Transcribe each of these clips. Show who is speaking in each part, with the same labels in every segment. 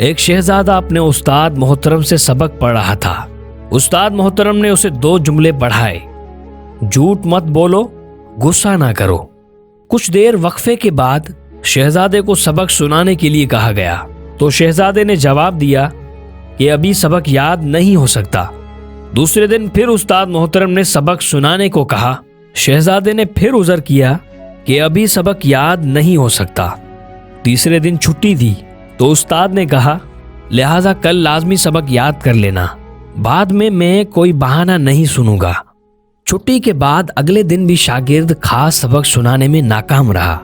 Speaker 1: ایک شہزادہ اپنے استاد محترم سے سبق پڑھ رہا تھا۔ استاد محترم نے اسے 2 جملے پڑھائے: جھوٹ مت بولو، غصہ نہ کرو۔ کچھ دیر وقفے کے بعد شہزادے کو سبق سنانے کے لیے کہا گیا تو شہزادے نے جواب دیا کہ ابھی سبق یاد نہیں ہو سکتا۔ دوسرے دن پھر استاد محترم نے سبق سنانے کو کہا۔ شہزادے نے پھر عذر کیا کہ ابھی سبق یاد نہیں ہو سکتا۔ تیسرے دن چھٹی تھی تو استاد نے کہا لہٰذا کل لازمی سبق یاد کر لینا، بعد میں کوئی بہانہ نہیں سنوں گا۔ چھٹی کے بعد اگلے دن بھی شاگرد خاص سبق سنانے میں ناکام رہا۔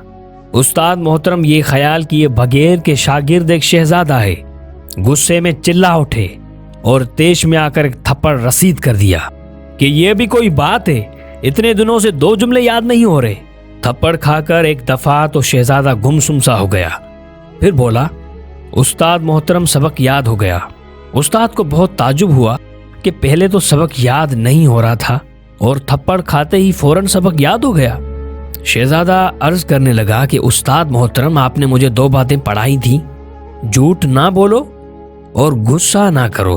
Speaker 1: استاد محترم یہ خیال کیے بغیر کہ شاگرد ایک شہزادہ ہے، غصے میں چلا اٹھے اور تیش میں آ کر ایک تھپڑ رسید کر دیا کہ یہ بھی کوئی بات ہے، اتنے دنوں سے 2 جملے یاد نہیں ہو رہے۔ تھپڑ کھا کر ایک دفعہ تو شہزادہ گمسم سا ہو گیا، پھر بولا استاد محترم سبق یاد ہو گیا۔ استاد کو بہت تعجب ہوا کہ پہلے تو سبق یاد نہیں ہو رہا تھا اور تھپڑ کھاتے ہی فوراً سبق یاد ہو گیا۔ شہزادہ عرض کرنے لگا کہ استاد محترم آپ نے مجھے 2 باتیں پڑھائی تھیں، جھوٹ نہ بولو اور غصہ نہ کرو۔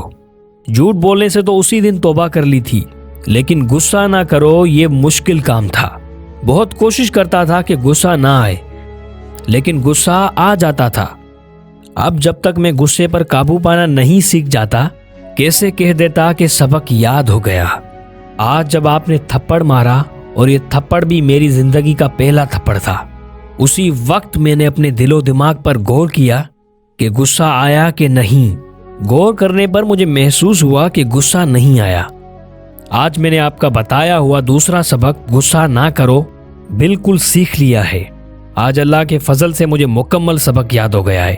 Speaker 1: جھوٹ بولنے سے تو اسی دن توبہ کر لی تھی، لیکن غصہ نہ کرو یہ مشکل کام تھا۔ بہت کوشش کرتا تھا کہ غصہ نہ آئے، لیکن غصہ آ جاتا تھا۔ اب جب تک میں غصے پر قابو پانا نہیں سیکھ جاتا، کیسے کہہ دیتا کہ سبق یاد ہو گیا۔ آج جب آپ نے تھپڑ مارا، اور یہ تھپڑ بھی میری زندگی کا پہلا تھپڑ تھا، اسی وقت میں نے اپنے دل و دماغ پر غور کیا کہ غصہ آیا کہ نہیں۔ غور کرنے پر مجھے محسوس ہوا کہ غصہ نہیں آیا۔ آج میں نے آپ کا بتایا ہوا دوسرا سبق غصہ نہ کرو بالکل سیکھ لیا ہے۔ آج اللہ کے فضل سے مجھے مکمل سبق یاد ہو گیا ہے۔